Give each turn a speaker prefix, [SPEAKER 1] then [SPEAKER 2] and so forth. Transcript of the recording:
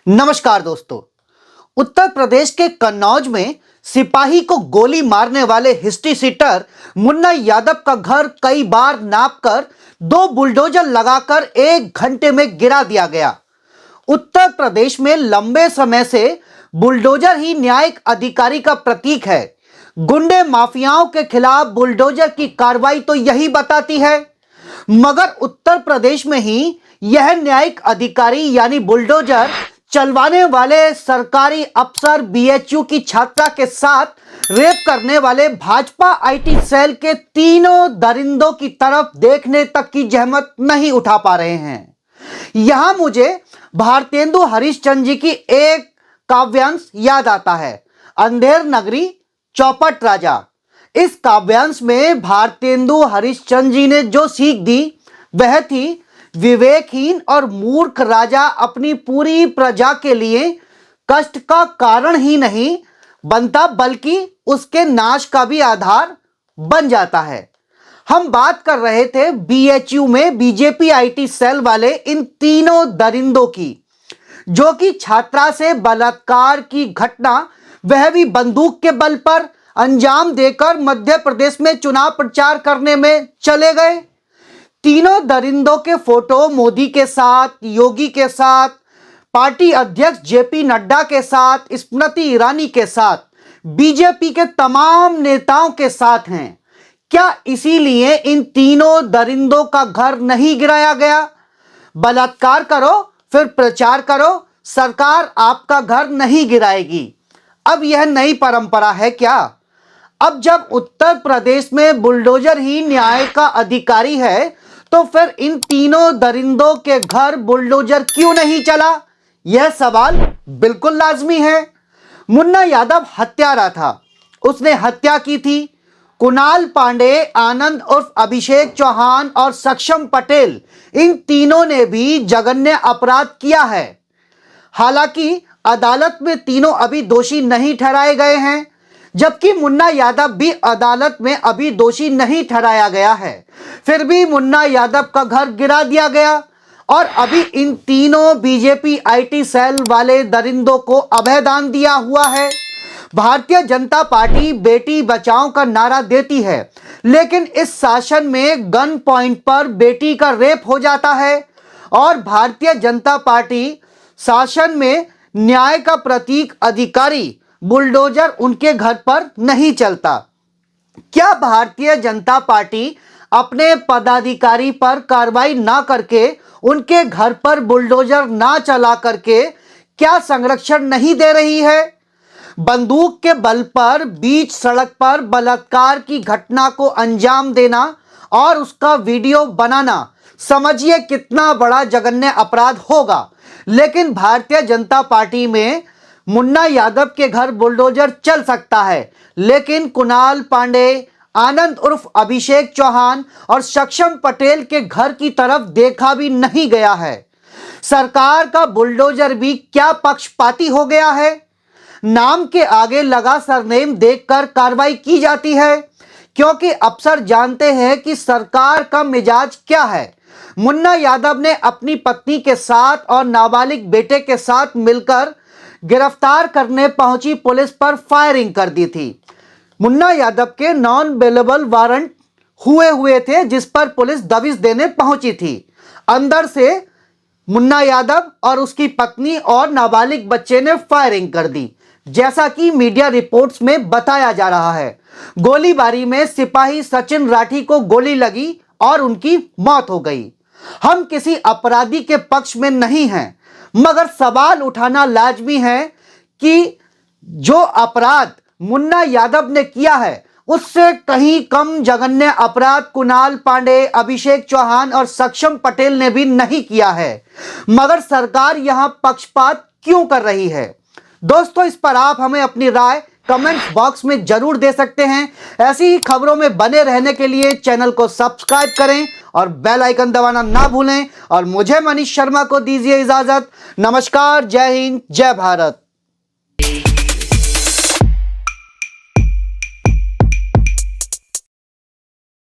[SPEAKER 1] नमस्कार दोस्तों। उत्तर प्रदेश के कन्नौज में सिपाही को गोली मारने वाले हिस्ट्री सीटर मुन्ना यादव का घर कई बार नापकर 2 बुलडोजर लगाकर 1 घंटे में गिरा दिया गया। उत्तर प्रदेश में लंबे समय से बुलडोजर ही न्यायिक अधिकारी का प्रतीक है। गुंडे माफियाओं के खिलाफ बुलडोजर की कार्रवाई तो यही बताती है, मगर उत्तर प्रदेश में ही यह न्यायिक अधिकारी यानी बुलडोजर चलवाने वाले सरकारी अफसर बीएचयू की छात्रा के साथ रेप करने वाले भाजपा आईटी सेल के तीनों दरिंदों की तरफ देखने तक की जहमत नहीं उठा पा रहे हैं। यहां मुझे भारतेंदु हरिश्चंद्र जी की एक काव्यांश याद आता है, अंधेर नगरी चौपट राजा। इस काव्यांश में भारतेंदु हरिश्चंद्र जी ने जो सीख दी वह थी, विवेकहीन और मूर्ख राजा अपनी पूरी प्रजा के लिए कष्ट का कारण ही नहीं बनता बल्कि उसके नाश का भी आधार बन जाता है। हम बात कर रहे थे बीएचयू में बीजेपी आईटी सेल वाले इन तीनों दरिंदों की, जो कि छात्रा से बलात्कार की घटना वह भी बंदूक के बल पर अंजाम देकर मध्य प्रदेश में चुनाव प्रचार करने में चले गए। तीनों दरिंदों के फोटो मोदी के साथ, योगी के साथ, पार्टी अध्यक्ष जेपी नड्डा के साथ, स्मृति ईरानी के साथ, बीजेपी के तमाम नेताओं के साथ हैं। क्या इसीलिए इन तीनों दरिंदों का घर नहीं गिराया गया? बलात्कार करो फिर प्रचार करो, सरकार आपका घर नहीं गिराएगी। अब यह नई परंपरा है क्या? अब जब उत्तर प्रदेश में बुलडोजर ही न्याय का अधिकारी है तो फिर इन तीनों दरिंदों के घर बुलडोजर क्यों नहीं चला? यह सवाल बिल्कुल लाजमी है। मुन्ना यादव हत्यारा था, उसने हत्या की थी। कुणाल पांडे, आनंद उर्फ अभिषेक चौहान और सक्षम पटेल, इन तीनों ने भी जघन्य अपराध किया है। हालांकि अदालत में तीनों अभी दोषी नहीं ठहराए गए हैं, जबकि मुन्ना यादव भी अदालत में अभी दोषी नहीं ठहराया गया है। फिर भी मुन्ना यादव का घर गिरा दिया गया और अभी इन तीनों बीजेपी आईटी सेल वाले दरिंदों को अभयदान दिया हुआ है। भारतीय जनता पार्टी बेटी बचाओ का नारा देती है, लेकिन इस शासन में गन पॉइंट पर बेटी का रेप हो जाता है और भारतीय जनता पार्टी शासन में न्याय का प्रतीक अधिकारी बुलडोजर उनके घर पर नहीं चलता। क्या भारतीय जनता पार्टी अपने पदाधिकारी पर कार्रवाई ना करके, उनके घर पर बुलडोजर ना चला करके क्या संरक्षण नहीं दे रही है? बंदूक के बल पर बीच सड़क पर बलात्कार की घटना को अंजाम देना और उसका वीडियो बनाना, समझिए कितना बड़ा जघन्य अपराध होगा। लेकिन भारतीय जनता पार्टी में मुन्ना यादव के घर बुलडोजर चल सकता है, लेकिन कुणाल पांडे, आनंद उर्फ अभिषेक चौहान और सक्षम पटेल के घर की तरफ देखा भी नहीं गया है। सरकार का बुलडोजर भी क्या पक्षपाती हो गया है? नाम के आगे लगा सरनेम देखकर कार्रवाई की जाती है, क्योंकि अफसर जानते हैं कि सरकार का मिजाज क्या है। मुन्ना यादव ने अपनी पत्नी के साथ और नाबालिग बेटे के साथ मिलकर गिरफ्तार करने पहुंची पुलिस पर फायरिंग कर दी थी। मुन्ना यादव के नॉन बेलेबल वारंट हुए थे, जिस पर पुलिस दबिश देने पहुंची थी। अंदर से मुन्ना यादव और उसकी पत्नी और नाबालिग बच्चे ने फायरिंग कर दी, जैसा कि मीडिया रिपोर्ट्स में बताया जा रहा है। गोलीबारी में सिपाही सचिन राठी को गोली लगी और उनकी मौत हो गई। हम किसी अपराधी के पक्ष में नहीं हैं, मगर सवाल उठाना लाजमी है कि जो अपराध मुन्ना यादव ने किया है उससे कहीं कम जघन्य अपराध कुणाल पांडे, अभिषेक चौहान और सक्षम पटेल ने भी नहीं किया है, मगर सरकार यहां पक्षपात क्यों कर रही है? दोस्तों, इस पर आप हमें अपनी राय कमेंट बॉक्स में जरूर दे सकते हैं। ऐसी ही खबरों में बने रहने के लिए चैनल को सब्सक्राइब करें और बेल आइकन दबाना ना भूलें और मुझे मनीष शर्मा को दीजिए इजाजत। नमस्कार, जय हिंद, जय भारत।